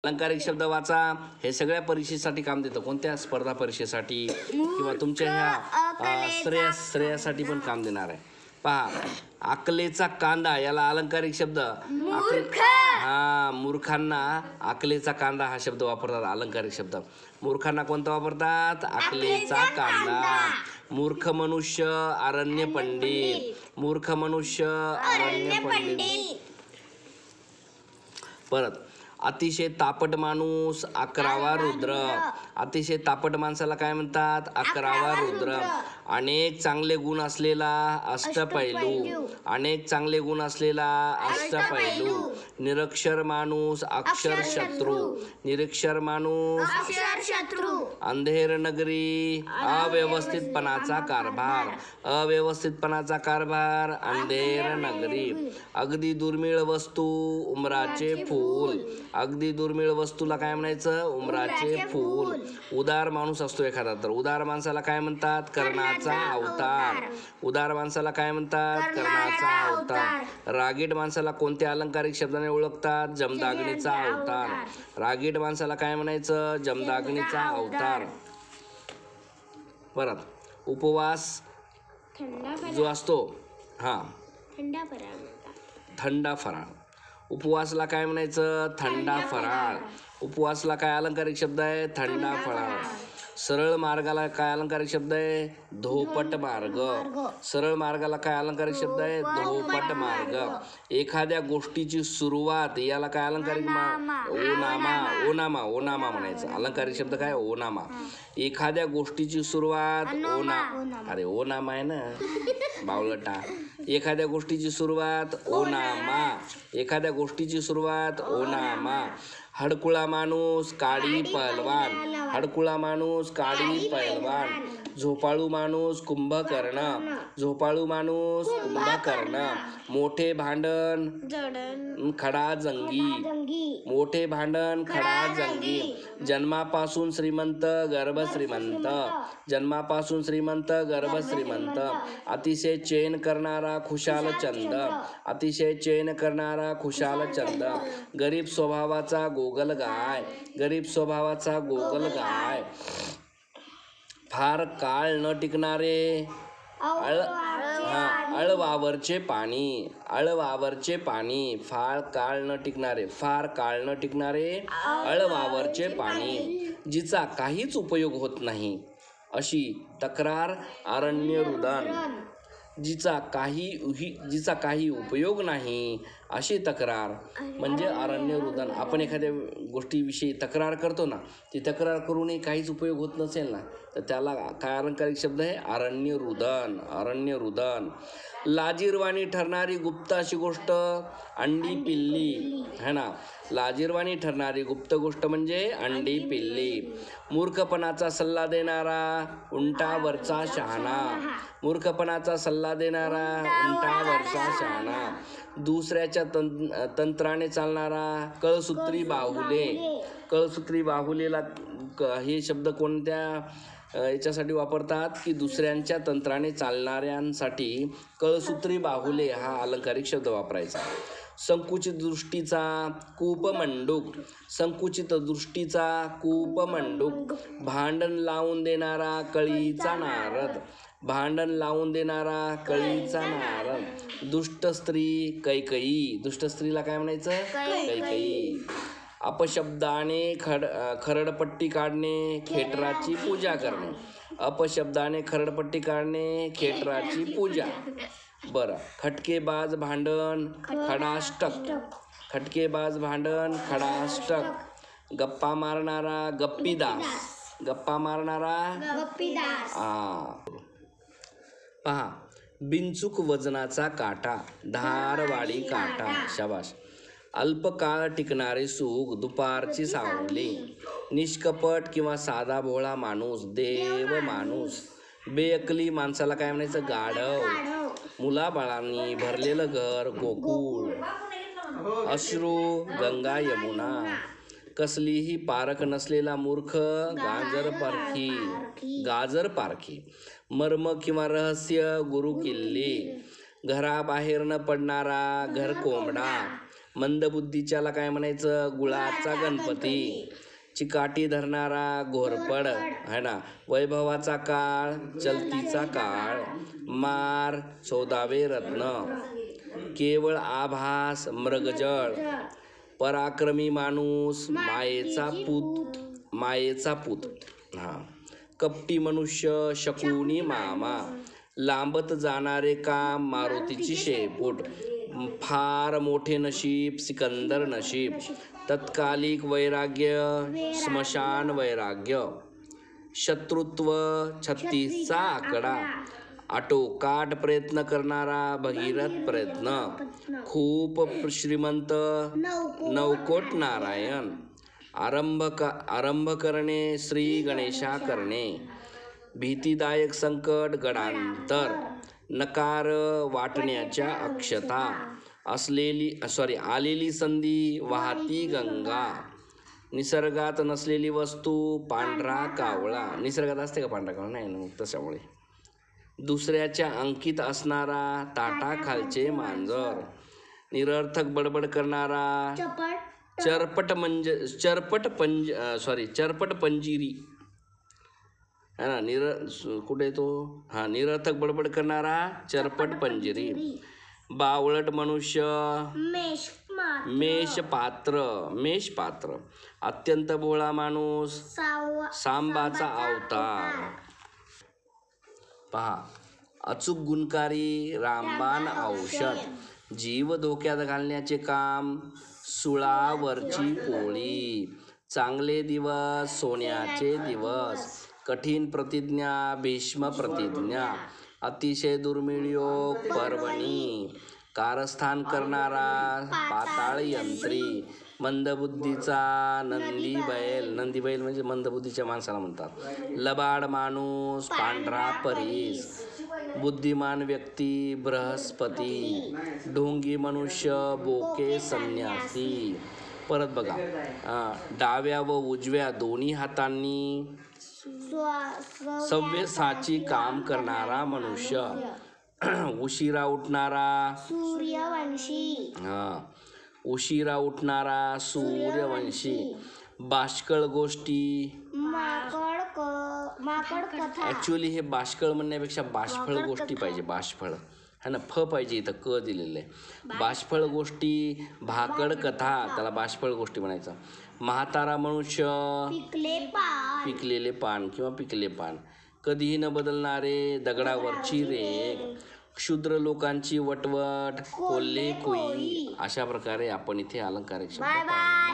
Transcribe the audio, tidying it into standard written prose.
अलंकारिक शब्द वाचा. हे सगळ्या परीक्षेसाठी काम देतं. कोणत्या स्पर्धा परीक्षेसाठी किंवा तुमच्या ह्या श्रेयासाठी पण काम देणार आहे. पहा, अकलेचा कांदा याला अलंकारिक शब्द मूर्खांना अकलेचा कांदा हा शब्द वापरतात. अलंकारिक शब्द मूर्खांना कोणता वापरतात? अकलेचा कांदा. मूर्ख मनुष्य अरण्य पंडित. मूर्ख मनुष्य अरण्य पंडित. परत अतिशय तापट माणूस 11वा रुद्र. अतिशय तापट माणसाला काय म्हणतात? 11वा रुद्र. अनेक चांगले गुण असलेला अष्टपैलू. अनेक चांगले गुण असलेला अष्टपैलू. निरक्षर माणूस अक्षर शत्रू. निरक्षर माणूस अक्षर शत्रू. अंधेर नगरी अव्यवस्थितपणाचा कारभार. अव्यवस्थितपणाचा कारभार अंधेर नगरी. अगदी दुर्मिळ वस्तू उमराचे फूल. अगदी दुर्मिळ वस्तूला काय म्हणायचं? उमराचे फूल. उदार माणूस असतो एखादा तर उदार माणसाला काय म्हणतात? कर्णाचा अवतार. उदार माणसाला काय म्हणतात? कर्णाचा अवतार. रागीट माणसाला कोणत्या अलंकारिक शब्दाने ओळखतात? जमदाग्नीचा अवतार. रागीट माणसाला काय म्हणायचं? जमदाग्नीचा अवतार. परत उपवास जो असतो थंडा फराळ. उपवासला काय म्हणायचं? थंडा फराळ. उपवासला काय अलंकारिक शब्द आहे? थंडा फराळ. सरळ मार्गाला काय अलंकारिक शब्द आहे? धोपट मार्ग. सरळ मार्गाला काय अलंकारिक शब्द आहे? धोपट मार्ग. एखाद्या गोष्टीची सुरुवात याला काय अलंकारिक? ओनामा. ओनामा म्हणायचं. अलंकारिक शब्द काय? ओनामा. एखाद्या गोष्टीची सुरुवात अरे ओनामा आहे ना बावलटा. एखाद्या गोष्टीची सुरुवात ओनामा. एखाद्या गोष्टीची सुरुवात ओनामा. हडकुळा माणूस काडी पहलवान. हडकुळा माणूस काडी पहलवान. झोपाळू माणूस कुंभकर्ण. झोपाळू माणूस कुंभकर्ण. मोठे भांडण खडाजंगी. मोठे भांडण खडाजंगी. जन्मापासून श्रीमंत गर्भ श्रीमंत. जन्मापासून श्रीमंत गर्भ श्रीमंत. अतिशय चैन करणारा खुशाल चंद. अतिशय चैन करणारा खुशाल चंद. गरीब स्वभावाचा गोगल गाय. गरीब स्वभावाचा गोगल गाय. फार काळ न टिकणारे अळवावरचे पाणी. अळवावरचे पाणी. फार काळ न टिकणारे. फार काळ न टिकणारे अळवावरचे पाणी. जिचा काहीच उपयोग होत नाही अशी तक्रार अरण्यरुदन. जिचा काही उपयोग नाही अशी तक्रार म्हणजे अरण्यरुदन. आपण एखाद्या गोष्टीविषयी तक्रार करतो ना, ती तक्रार करूनही काहीच उपयोग होत नसेल ना, तर त्याला काय अलंकारिक शब्द आहे? अरण्यरुदन. अरण्यरुदन. लाजिरवाणी ठरणारी गुप्त अशी गोष्ट अंडी पिल्ली है ना. लाजिरवाणी ठरणारी गुप्त गोष्ट म्हणजे अंडी पिल्ली. मूर्खपणाचा सल्ला देणारा उंटावरचा शहाणा. मूर्खपणाचा सल्ला देणारा उंटावरचा शहाणा. दुसऱ्याच्या तंत्राने चालणारा कळसूत्री बाहुले. कळसूत्री बाहुलेला हे शब्द कोणत्या याच्यासाठी वापरतात की दुसऱ्यांच्या तंत्राने चालणाऱ्यांसाठी कळसूत्री बाहुले हा अलंकारिक शब्द वापरायचा. संकुचित दृष्टीचा कूपमंडूक. संकुचित दृष्टीचा कूपमंडूक. भांडण लावून देणारा कळीचा नारद. भांडण लावून देणारा कळीचा नारद. दुष्ट स्त्री कैकई. दुष्ट स्त्रीला काय म्हणायचं? कैकई. अपशब्दाने खरडपट्टी काढणे खेटराची पूजा करणे. अपशब्दाने खरडपट्टी काढणे खेटराची पूजा. बरं. खटकेबाज भांडण खडाष्टक. खटकेबाज भांडण खडाष्टक. गप्पा मारणारा गप्पीदास. गप्पा मारणारा गप्पीदास. पहा, बिनचूक वजनाचा काटा धारवाडी काटा. शाबाश. अल्पकाळ टिकणारे सुख दुपारची सावली. निष्कपट किंवा साधा भोळा माणूस देव माणूस. बेअकली माणसाला काय म्हणायचं? गाढव. मुलाबाळांनी भरलेलं घर गोकुळ. अश्रू गंगा यमुना. कसलीही पारख नसलेला मूर्ख गाजर पारखी. गाजर पारखी. मर्म किंवा रहस्य गुरु किल्ली. घराबाहेर न पडणारा घर कोंबडा. मंदबुद्धीच्याला काय म्हणायचं? गुळाचा गणपती. चिकाटी धरणारा घोरपड है ना. वैभवाचा काळ चलतीचा काळ. मार 14वे रत्न. केवळ आभास मृगजळ. पराक्रमी माणूस मायेचा पूत. हा. कपटी मनुष्य शकुनी मामा. लांबत जाणारे काम मारुतीची शेपूट. फार मोठे नशीब सिकंदर नशीब. तत्कालिक वैराग्य स्मशान वैराग्य. शत्रुत्व 36चा आकडा. आटोकाट प्रयत्न करणारा भगीरथ प्रयत्न. खूप श्रीमंत 9 कोट नारायण. आरंभ करणे श्री गणेशा करणे. भीतीदायक संकट गडांतर. नकार वाटण्याच्या अक्षता. आलेली संधी वाहती गंगा. निसर्गात नसलेली वस्तू पांढरा कावळा. निसर्गात असते का पांढरा कावळा? नाही ना, मग तशामुळे. दुसऱ्याच्या अंकित असणारा ताटाखालचे मांजर. निरर्थक बडबड करणारा चरपट पंजिरी है ना. कुठे तो? हा. निरर्थक बडबड करणारा चरपट पंजिरी. बावळट मनुष्य मेषपात्र. अत्यंत भोळा माणूस सांबाचा अवतार. पहा, अचूक गुणकारी रामबाण औषध. जीव धोक्यात घालण्याचे काम सुळावरची पोळी. चांगले दिवस सोन्याचे दिवस. कठीण प्रतिज्ञा भीष्म प्रतिज्ञा. अतिशय दुर्मिळ योग पर्वणी. कारस्थान करणारा पाताळ यंत्री. मंदबुद्धीचा नंदी बैल म्हणजे मंदबुद्धीच्या माणसाला म्हणतात. लबाड माणूस पांढरा परीस. बुद्धिमान व्यक्ती बृहस्पती. ढोंगी मनुष्य बोके संन्यासी. परत बघा, डाव्या व उजव्या दोन्ही हातांनी सव्यसाची काम करणारा मनुष्य. उशिरा उठणारा सूर्यवंशी. उशिरा उठणारा सूर्यवंशी. बाष्कळ गोष्टी ऍक्च्युअली हे बाष्कळ म्हणण्यापेक्षा बाष्फळ गोष्टी पाहिजे. बाष्फळ है ना. फ पाहिजे इथं, क दिलेलं आहे. बाष्फळ गोष्टी भाकड कथा, त्याला बाष्फळ गोष्टी म्हणायचं. म्हातारा मनुष्य पिकलेले पान किंवा पिकले पान. कधीही न बदलणारे दगडावरची रेघ. क्षुद्र लोकांची वटवट कोल्हे कोई. अशा प्रकारे आपण इथे अलंकारिक शब्द पाहिला.